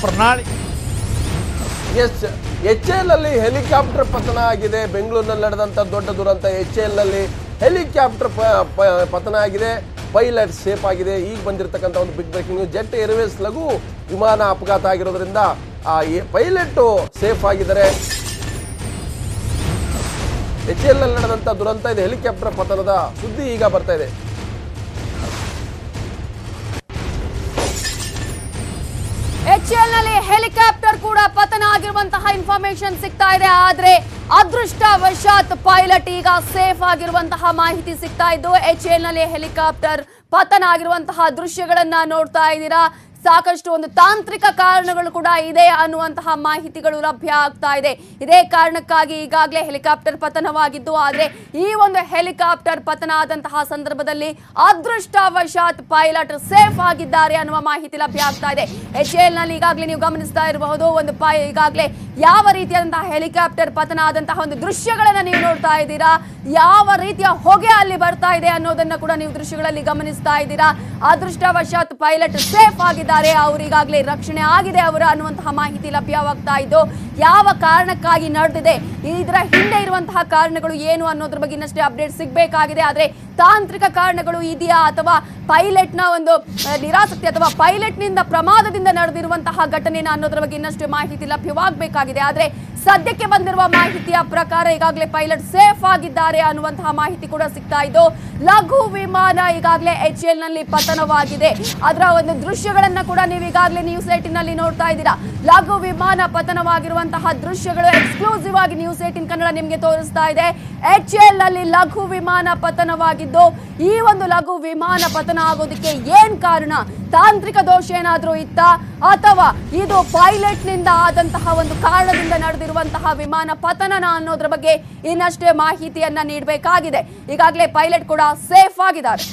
ಪ್ರಣಾಳಿ HAL ಅಲ್ಲಿ helicopter ಪತನ ಆಗಿದೆ. ಬೆಂಗಳೂರಿನಲ್ಲಿ ನಡೆದಂತ ದೊಡ್ಡ ದುರಂತ. ಎಚ್ಎಎಲ್ ನಲ್ಲಿ ಹೆಲಿಕಾಪ್ಟರ್ ಪತನ ಆಗಿದೆ. ಪೈಲಟ್ ಸೇಫ್ ಆಗಿದೆ. ಈಗ ಬಂದಿರತಕ್ಕಂಥ ಒಂದು big breaking news. Jet Airways ಲಘು ವಿಮಾನ ಅಪಘಾತ ಆಗಿರೋದ್ರಿಂದ ಪೈಲಟ್ ಸೇಫ್ ಆಗಿದ್ದಾರೆ. ಎಚ್ಎಎಲ್ ನಲ್ಲಿ ನಡೆದಂತ ದುರಂತ ಇದೆ. ಹೆಲಿಕಾಪ್ಟರ್ ಪತನದ ಸುದ್ದಿ ಈಗ ಬರ್ತಾ ಇದೆ. ಎಚ್ಎಎಲ್ ನಲ್ಲಿ ಹೆಲಿಕಾಪ್ಟರ್ ಕೂಡ ಪತನ ಆಗಿರುವಂತಹ ಇನ್ಫಾರ್ಮೇಶನ್ ಸಿಗ್ತಾ ಇದೆ. ಆದ್ರೆ ಅದೃಷ್ಟವಶಾತ್ ಪೈಲಟ್ ಈಗ ಸೇಫ್ ಆಗಿರುವಂತಹ ಮಾಹಿತಿ ಸಿಗ್ತಾ ಇದ್ದು ಎಚ್ಎಎಲ್ ನಲ್ಲಿ ಹೆಲಿಕಾಪ್ಟರ್ ಪತನ ಆಗಿರುವಂತಹ ದೃಶ್ಯಗಳನ್ನ ನೋಡ್ತಾ ಇದ್ದೀರಾ. ಸಾಕಷ್ಟು ಒಂದು ತಾಂತ್ರಿಕ ಕಾರಣಗಳು ಕೂಡ ಇದೆ ಅನ್ನುವಂತಹ ಮಾಹಿತಿಗಳು ಲಭ್ಯ ಆಗ್ತಾ ಇದೆ. ಇದೇ ಕಾರಣಕ್ಕಾಗಿ ಈಗಾಗಲೇ ಹೆಲಿಕಾಪ್ಟರ್ ಪತನವಾಗಿದ್ದು, ಆದರೆ ಈ ಒಂದು ಹೆಲಿಕಾಪ್ಟರ್ ಪತನ ಆದಂತಹ ಸಂದರ್ಭದಲ್ಲಿ ಅದೃಷ್ಟವಶಾತ್ ಪೈಲಟ್ ಸೇಫ್ ಆಗಿದ್ದಾರೆ ಅನ್ನುವ ಮಾಹಿತಿ ಲಭ್ಯ ಆಗ್ತಾ ಇದೆ. ಎಚ್ಎಎಲ್ ನಲ್ಲಿ ಈಗಾಗಲೇ ನೀವು ಗಮನಿಸ್ತಾ ಇರಬಹುದು, ಒಂದು ಈಗಾಗಲೇ ಯಾವ ರೀತಿಯಾದಂತಹ ಹೆಲಿಕಾಪ್ಟರ್ ಪತನ ಆದಂತಹ ಒಂದು ದೃಶ್ಯಗಳನ್ನ ನೀವು ನೋಡ್ತಾ ಇದ್ದೀರಾ. ಯಾವ ರೀತಿಯ ಹೊಗೆ ಅಲ್ಲಿ ಬರ್ತಾ ಇದೆ ಅನ್ನೋದನ್ನ ಕೂಡ ನೀವು ದೃಶ್ಯಗಳಲ್ಲಿ ಗಮನಿಸ್ತಾ ಇದ್ದೀರಾ. ಅದೃಷ್ಟವಶಾತ್ ಪೈಲಟ್ ಸೇಫ್ ಆಗಿದ್ದಾರೆ, ಅವರಿಗಾಗಲೇ ರಕ್ಷಣೆ ಆಗಿದೆ ಅವರ ಅನ್ನುವಂತಹ ಮಾಹಿತಿ ಲಭ್ಯವಾಗ್ತಾ ಇದ್ದು, ಯಾವ ಕಾರಣಕ್ಕಾಗಿ ನಡೆದಿದೆ, ಇದರ ಹಿಂದೆ ಇರುವಂತಹ ಕಾರಣಗಳು ಏನು ಅನ್ನೋದ್ರ ಬಗ್ಗೆ ಇನ್ನಷ್ಟೇ ಅಪ್ಡೇಟ್ ಸಿಗಬೇಕಾಗಿದೆ. ಆದ್ರೆ ತಾಂತ್ರಿಕ ಕಾರಣಗಳು ಇದೆಯಾ ಅಥವಾ ಪೈಲಟ್ ನ ಒಂದು ನಿರಾಸಕ್ತಿ ಅಥವಾ ಪೈಲಟ್ ನಿಂದ ಪ್ರಮಾದದಿಂದ ನಡೆದಿರುವಂತಹ ಘಟನೆ ಅನ್ನೋದ್ರ ಬಗ್ಗೆ ಇನ್ನಷ್ಟು ಮಾಹಿತಿ ಲಭ್ಯವಾಗಬೇಕಾಗಿದೆ. ಆದ್ರೆ ಸದ್ಯಕ್ಕೆ ಬಂದಿರುವ ಮಾಹಿತಿಯ ಪ್ರಕಾರ ಈಗಾಗಲೇ ಪೈಲಟ್ ಸೇಫ್ ಆಗಿದ್ದಾರೆ ಅನ್ನುವಂತಹ ಮಾಹಿತಿ ಕೂಡ ಸಿಗ್ತಾ ಇದ್ದು, ಲಘು ವಿಮಾನ ಈಗಾಗಲೇ ಎಚ್ಎಎಲ್ ನಲ್ಲಿ ಪತನವಾಗಿದೆ. ಅದರ ಒಂದು ದೃಶ್ಯಗಳನ್ನ ಕೂಡ ನೀವು ಈಗಾಗಲೇ ನ್ಯೂಸ್ 18 ನಲ್ಲಿ ನೋಡ್ತಾ ಇದ್ದೀರಾ. ಲಘು ವಿಮಾನ ಪತನವಾಗಿರುವಂತಹ ದೃಶ್ಯಗಳು ಎಕ್ಸ್ಕ್ಲೂಸಿವ್ ಆಗಿ ನ್ಯೂಸ್ 18 ಕನ್ನಡ ನಿಮಗೆ ತೋರಿಸ್ತಾ ಇದೆ. ಎಚ್ಎಎಲ್ ನಲ್ಲಿ ಲಘು ವಿಮಾನ ಪತನವಾಗಿದ್ದು, ಈ ಒಂದು ಲಘು ವಿಮಾನ ಪತನ ಆಗೋದಕ್ಕೆ ಏನ್ ಕಾರಣ? ತಾಂತ್ರಿಕ ದೋಷ ಏನಾದ್ರೂ ಇತ್ತಾ ಅಥವಾ ಇದು ಪೈಲಟ್ ನಿಂದ ಆದಂತಹ ಒಂದು ಕಾರಣದಿಂದ ನಡೆದಿರುವಂತಹ ವಿಮಾನ ಪತನ ಅನ್ನೋದ್ರ ಬಗ್ಗೆ ಇನ್ನಷ್ಟೇ ಮಾಹಿತಿಯನ್ನ ನೀಡಬೇಕಾಗಿದೆ. ಈಗಾಗಲೇ ಪೈಲಟ್ ಕೂಡ ಸೇಫ್ ಆಗಿದ್ದಾರೆ.